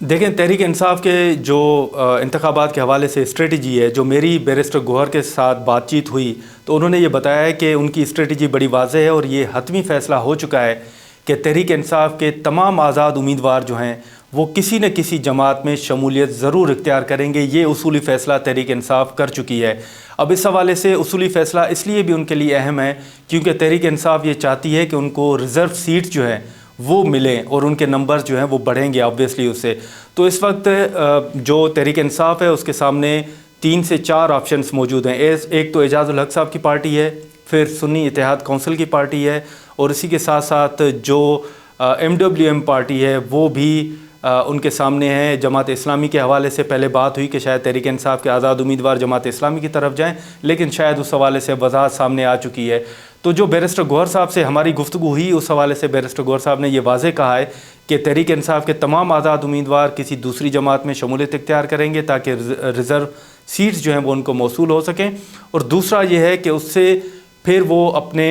دیکھیں، تحریک انصاف کے جو انتخابات کے حوالے سے اسٹریٹجی ہے، جو میری بیرسٹر گوہر کے ساتھ بات چیت ہوئی تو انہوں نے یہ بتایا ہے کہ ان کی اسٹریٹجی بڑی واضح ہے اور یہ حتمی فیصلہ ہو چکا ہے کہ تحریک انصاف کے تمام آزاد امیدوار جو ہیں وہ کسی نہ کسی جماعت میں شمولیت ضرور اختیار کریں گے۔ یہ اصولی فیصلہ تحریک انصاف کر چکی ہے۔ اب اس حوالے سے اصولی فیصلہ اس لیے بھی ان کے لیے اہم ہے کیونکہ تحریک انصاف یہ چاہتی ہے کہ ان کو ریزرو سیٹس جو ہیں وہ ملیں اور ان کے نمبرز جو ہیں وہ بڑھیں گے آبویسلی اس سے۔ تو اس وقت جو تحریک انصاف ہے اس کے سامنے 3 سے 4 آپشنز موجود ہیں۔ ایک تو اعجاز الحق صاحب کی پارٹی ہے، پھر سنی اتحاد کونسل کی پارٹی ہے، اور اسی کے ساتھ ساتھ جو MWM پارٹی ہے وہ بھی ان کے سامنے ہے۔ جماعت اسلامی کے حوالے سے پہلے بات ہوئی کہ شاید تحریک انصاف کے آزاد امیدوار جماعت اسلامی کی طرف جائیں، لیکن شاید اس حوالے سے وضاحت سامنے آ چکی ہے۔ تو جو بیرسٹر گوہر صاحب سے ہماری گفتگو ہوئی اس حوالے سے بیرسٹر گوہر صاحب نے یہ واضح کہا ہے کہ تحریک انصاف کے تمام آزاد امیدوار کسی دوسری جماعت میں شمولیت اختیار کریں گے تاکہ ریزرو سیٹس جو ہیں وہ ان کو موصول ہو سکیں، اور دوسرا یہ ہے کہ اس سے پھر وہ اپنے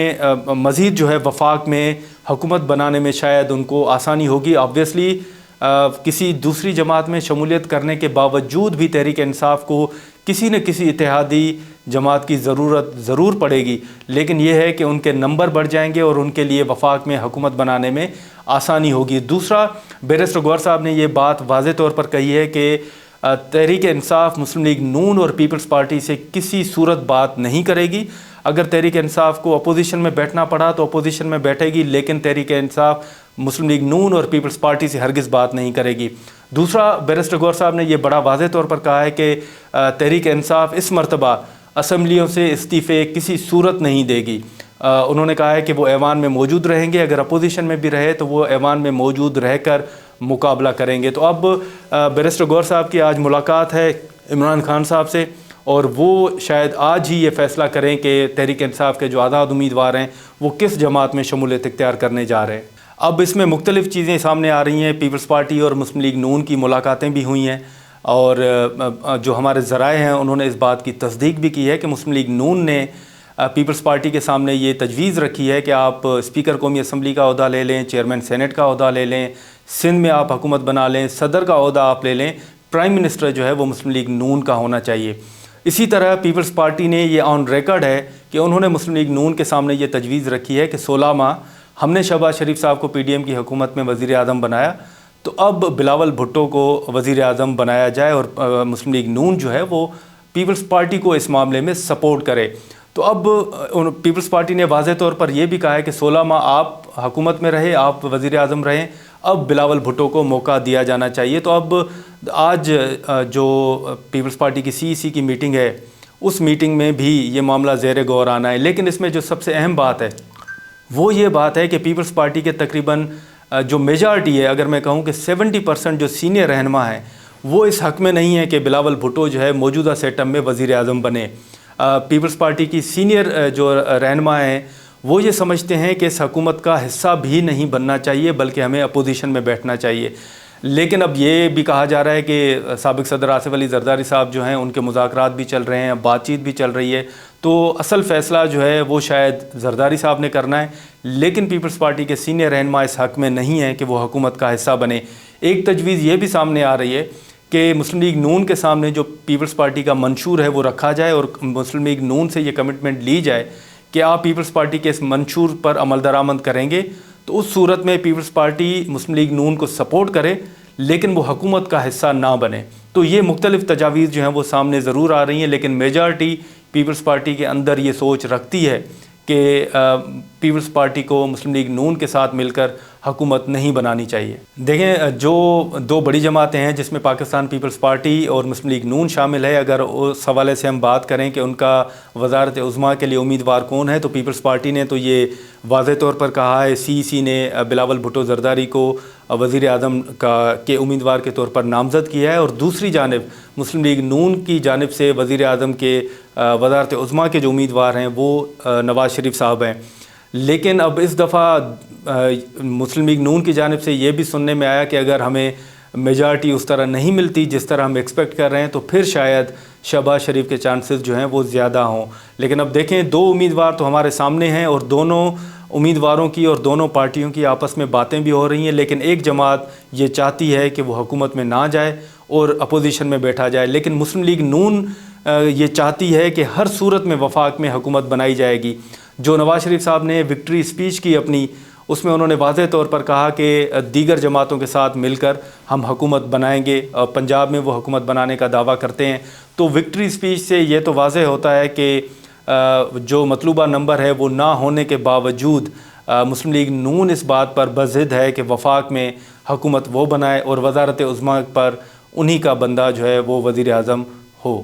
مزید جو ہے وفاق میں حکومت بنانے میں شاید ان کو آسانی ہوگی۔ آبویسلی کسی دوسری جماعت میں شمولیت کرنے کے باوجود بھی تحریک انصاف کو کسی نہ کسی اتحادی جماعت کی ضرورت ضرور پڑے گی، لیکن یہ ہے کہ ان کے نمبر بڑھ جائیں گے اور ان کے لیے وفاق میں حکومت بنانے میں آسانی ہوگی۔ دوسرا، بیرسٹر گوہر صاحب نے یہ بات واضح طور پر کہی ہے کہ تحریک انصاف مسلم لیگ نون اور پیپلز پارٹی سے کسی صورت بات نہیں کرے گی۔ اگر تحریک انصاف کو اپوزیشن میں بیٹھنا پڑا تو اپوزیشن میں بیٹھے گی، لیکن تحریک انصاف مسلم لیگ نون اور پیپلز پارٹی سے ہرگز بات نہیں کرے گی۔ دوسرا، بیرسٹر گوہر صاحب نے یہ بڑا واضح طور پر کہا ہے کہ تحریک انصاف اس مرتبہ اسمبلیوں سے استعفے کسی صورت نہیں دے گی۔ انہوں نے کہا ہے کہ وہ ایوان میں موجود رہیں گے، اگر اپوزیشن میں بھی رہے تو وہ ایوان میں موجود رہ کر مقابلہ کریں گے۔ تو اب بیرسٹر گوہر صاحب کی آج ملاقات ہے عمران خان صاحب سے، اور وہ شاید آج ہی یہ فیصلہ کریں کہ تحریک انصاف کے جو آزاد امیدوار ہیں وہ کس جماعت میں شمولیت اختیار کرنے جا رہے ہیں۔ اب اس میں مختلف چیزیں سامنے آ رہی ہیں۔ پیپلز پارٹی اور مسلم لیگ نون کی ملاقاتیں بھی ہوئی ہیں، اور جو ہمارے ذرائع ہیں انہوں نے اس بات کی تصدیق بھی کی ہے کہ مسلم لیگ نون نے پیپلز پارٹی کے سامنے یہ تجویز رکھی ہے کہ آپ اسپیکر قومی اسمبلی کا عہدہ لے لیں، چیئرمین سینٹ کا عہدہ لے لیں، سندھ میں آپ حکومت بنا لیں، صدر کا عہدہ آپ لے لیں، پرائم منسٹر جو ہے وہ مسلم لیگ نون کا ہونا چاہیے۔ اسی طرح پیپلز پارٹی نے یہ آن ریکارڈ ہے کہ انہوں نے مسلم لیگ نون کے سامنے یہ تجویز رکھی ہے کہ 16 ماہ ہم نے شہباز شریف صاحب کو PDM کی حکومت میں وزیر اعظم بنایا، تو اب بلاول بھٹو کو وزیر اعظم بنایا جائے، اور مسلم لیگ نون جو ہے وہ پیپلز پارٹی کو اس معاملے میں سپورٹ کرے۔ تو اب پیپلز پارٹی نے واضح طور پر یہ بھی کہا ہے کہ 16 ماہ آپ حکومت میں رہے، آپ وزیر اعظم رہیں، اب بلاول بھٹو کو موقع دیا جانا چاہیے۔ تو اب آج جو پیپلز پارٹی کی CEC کی میٹنگ ہے اس میٹنگ میں بھی یہ معاملہ زیر غور آنا ہے، لیکن اس میں جو سب سے اہم بات ہے وہ یہ بات ہے کہ پیپلز پارٹی کے تقریباً جو میجارٹی ہے، اگر میں کہوں کہ 70% جو سینئر رہنما ہیں وہ اس حق میں نہیں ہے کہ بلاول بھٹو جو ہے موجودہ سیٹ اپ میں وزیر اعظم بنے۔ پیپلز پارٹی کی سینئر جو رہنما ہیں وہ یہ سمجھتے ہیں کہ اس حکومت کا حصہ بھی نہیں بننا چاہیے بلکہ ہمیں اپوزیشن میں بیٹھنا چاہیے۔ لیکن اب یہ بھی کہا جا رہا ہے کہ سابق صدر آصف علی زرداری صاحب جو ہیں ان کے مذاکرات بھی چل رہے ہیں، بات چیت بھی چل رہی ہے، تو اصل فیصلہ جو ہے وہ شاید زرداری صاحب نے کرنا ہے، لیکن پیپلز پارٹی کے سینئر رہنما اس حق میں نہیں ہیں کہ وہ حکومت کا حصہ بنے۔ ایک تجویز یہ بھی سامنے آ رہی ہے کہ مسلم لیگ نون کے سامنے جو پیپلز پارٹی کا منشور ہے وہ رکھا جائے اور مسلم لیگ نون سے یہ کمٹمنٹ لی جائے کہ آپ پیپلز پارٹی کے اس منشور پر عمل درآمد کریں گے، تو اس صورت میں پیپلز پارٹی مسلم لیگ نون کو سپورٹ کرے لیکن وہ حکومت کا حصہ نہ بنے۔ تو یہ مختلف تجاویز جو ہیں وہ سامنے ضرور آ رہی ہیں، لیکن میجارٹی پیپلز پارٹی کے اندر یہ سوچ رکھتی ہے کہ پیپلز پارٹی کو مسلم لیگ نون کے ساتھ مل کر حکومت نہیں بنانی چاہیے۔ دیکھیں، جو 2 بڑی جماعتیں ہیں جس میں پاکستان پیپلز پارٹی اور مسلم لیگ نون شامل ہے، اگر اس حوالے سے ہم بات کریں کہ ان کا وزارت عظمیٰ کے لیے امیدوار کون ہے، تو پیپلز پارٹی نے تو یہ واضح طور پر کہا ہے، CEC نے بلاول بھٹو زرداری کو وزیر اعظم کے امیدوار کے طور پر نامزد کیا ہے، اور دوسری جانب مسلم لیگ نون کی جانب سے وزیر اعظم کے وزارت عظمیٰ کے جو امیدوار ہیں وہ نواز شریف صاحب ہیں۔ لیکن اب اس دفعہ مسلم لیگ نون کی جانب سے یہ بھی سننے میں آیا کہ اگر ہمیں میجارٹی اس طرح نہیں ملتی جس طرح ہم ایکسپیکٹ کر رہے ہیں تو پھر شاید شہباز شریف کے چانسز جو ہیں وہ زیادہ ہوں۔ لیکن اب دیکھیں، 2 امیدوار تو ہمارے سامنے ہیں اور دونوں امیدواروں کی اور دونوں پارٹیوں کی آپس میں باتیں بھی ہو رہی ہیں، لیکن ایک جماعت یہ چاہتی ہے کہ وہ حکومت میں نہ جائے اور اپوزیشن میں بیٹھا جائے، لیکن مسلم لیگ نون یہ چاہتی ہے کہ ہر صورت میں وفاق میں حکومت بنائی جائے گی۔ جو نواز شریف صاحب نے وکٹری اسپیچ کی اپنی، اس میں انہوں نے واضح طور پر کہا کہ دیگر جماعتوں کے ساتھ مل کر ہم حکومت بنائیں گے، پنجاب میں وہ حکومت بنانے کا دعویٰ کرتے ہیں۔ تو وکٹری اسپیچ سے یہ تو واضح ہوتا ہے کہ جو مطلوبہ نمبر ہے وہ نہ ہونے کے باوجود مسلم لیگ نون اس بات پر بضد ہے کہ وفاق میں حکومت وہ بنائے اور وزارت عظمیٰ پر انہی کا بندہ جو ہے وہ وزیر اعظم ہو۔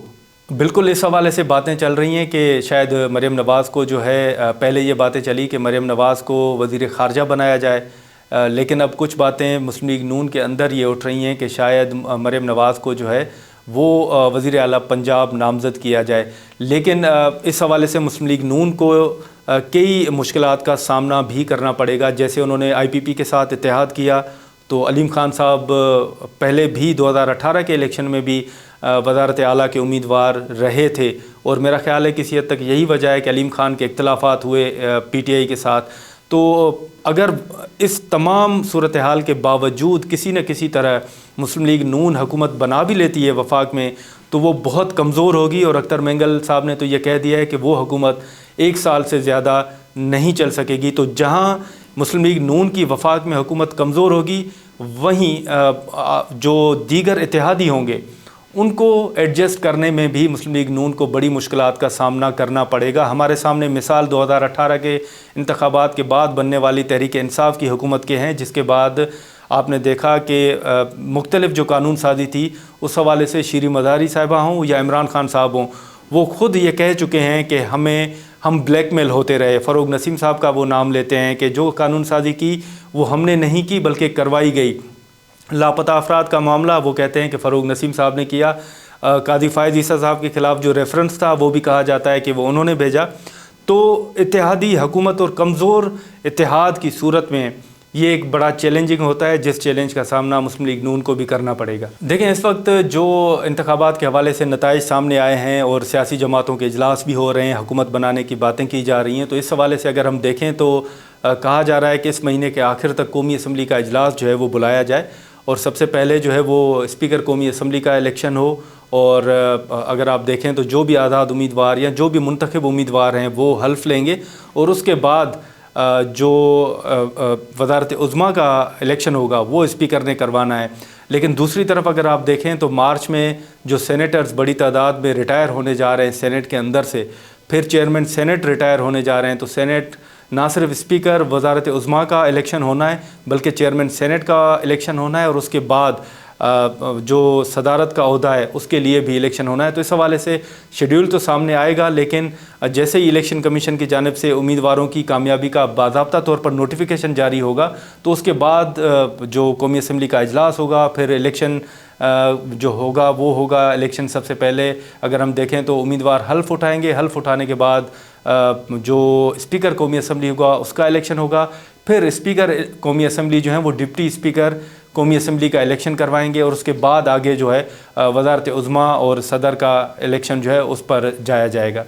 بالکل اس حوالے سے باتیں چل رہی ہیں کہ شاید مریم نواز کو جو ہے، پہلے یہ باتیں چلی کہ مریم نواز کو وزیر خارجہ بنایا جائے، لیکن اب کچھ باتیں مسلم لیگ نون کے اندر یہ اٹھ رہی ہیں کہ شاید مریم نواز کو جو ہے وہ وزیر اعلیٰ پنجاب نامزد کیا جائے۔ لیکن اس حوالے سے مسلم لیگ نون کو کئی مشکلات کا سامنا بھی کرنا پڑے گا۔ جیسے انہوں نے IPP کے ساتھ اتحاد کیا تو علیم خان صاحب پہلے بھی 2018 کے الیکشن میں بھی وزارت اعلیٰ کے امیدوار رہے تھے، اور میرا خیال ہے کسی حد تک یہی وجہ ہے کہ علیم خان کے اختلافات ہوئے PTI کے ساتھ۔ تو اگر اس تمام صورتحال کے باوجود کسی نہ کسی طرح مسلم لیگ نون حکومت بنا بھی لیتی ہے وفاق میں، تو وہ بہت کمزور ہوگی، اور اختر مینگل صاحب نے تو یہ کہہ دیا ہے کہ وہ حکومت 1 سال سے زیادہ نہیں چل سکے گی۔ تو جہاں مسلم لیگ نون کی وفاق میں حکومت کمزور ہوگی، وہیں جو دیگر اتحادی ہوں گے ان کو ایڈجسٹ کرنے میں بھی مسلم لیگ نون کو بڑی مشکلات کا سامنا کرنا پڑے گا۔ ہمارے سامنے مثال 2018 کے انتخابات کے بعد بننے والی تحریک انصاف کی حکومت کے ہیں، جس کے بعد آپ نے دیکھا کہ مختلف جو قانون سازی تھی اس حوالے سے شیریں مزاری صاحبہ ہوں یا عمران خان صاحب ہوں، وہ خود یہ کہہ چکے ہیں کہ ہم بلیک میل ہوتے رہے۔ فروغ نسیم صاحب کا وہ نام لیتے ہیں کہ جو قانون سازی کی وہ ہم نے نہیں کی بلکہ کروائی گئی۔ لاپتہ افراد کا معاملہ وہ کہتے ہیں کہ فروغ نسیم صاحب نے کیا۔ قاضی فائز عیسیٰ صاحب کے خلاف جو ریفرنس تھا وہ بھی کہا جاتا ہے کہ وہ انہوں نے بھیجا۔ تو اتحادی حکومت اور کمزور اتحاد کی صورت میں یہ ایک بڑا چیلنجنگ ہوتا ہے، جس چیلنج کا سامنا مسلم لیگ نون کو بھی کرنا پڑے گا۔ دیکھیں اس وقت جو انتخابات کے حوالے سے نتائج سامنے آئے ہیں اور سیاسی جماعتوں کے اجلاس بھی ہو رہے ہیں، حکومت بنانے کی باتیں کی جا رہی ہیں، تو اس حوالے سے اگر ہم دیکھیں تو کہا جا رہا ہے کہ اس مہینے کے آخر تک قومی اسمبلی کا اجلاس جو ہے وہ بلایا جائے، اور سب سے پہلے جو ہے وہ اسپیکر قومی اسمبلی کا الیکشن ہو، اور اگر آپ دیکھیں تو جو بھی آزاد امیدوار یا جو بھی منتخب امیدوار ہیں وہ حلف لیں گے، اور اس کے بعد جو وزارت عظمیٰ کا الیکشن ہوگا وہ اسپیکر نے کروانا ہے۔ لیکن دوسری طرف اگر آپ دیکھیں تو مارچ میں جو سینیٹرز بڑی تعداد میں ریٹائر ہونے جا رہے ہیں سینٹ کے اندر سے، پھر چیئرمین سینٹ ریٹائر ہونے جا رہے ہیں، تو سینٹ نہ صرف اسپیکر وزارت عظمیٰ کا الیکشن ہونا ہے بلکہ چیئرمین سینٹ کا الیکشن ہونا ہے، اور اس کے بعد جو صدارت کا عہدہ ہے اس کے لیے بھی الیکشن ہونا ہے۔ تو اس حوالے سے شیڈیول تو سامنے آئے گا، لیکن جیسے ہی الیکشن کمیشن کی جانب سے امیدواروں کی کامیابی کا باضابطہ طور پر نوٹیفیکیشن جاری ہوگا، تو اس کے بعد جو قومی اسمبلی کا اجلاس ہوگا، پھر الیکشن جو ہوگا وہ ہوگا۔ الیکشن سب سے پہلے اگر ہم دیکھیں تو امیدوار حلف اٹھائیں گے، حلف اٹھانے کے بعد جو اسپیکر قومی اسمبلی ہوگا اس کا الیکشن ہوگا، پھر اسپیکر قومی اسمبلی جو ہیں وہ ڈپٹی اسپیکر قومی اسمبلی کا الیکشن کروائیں گے، اور اس کے بعد آگے جو ہے وزارت عظمیٰ اور صدر کا الیکشن جو ہے اس پر جایا جائے گا۔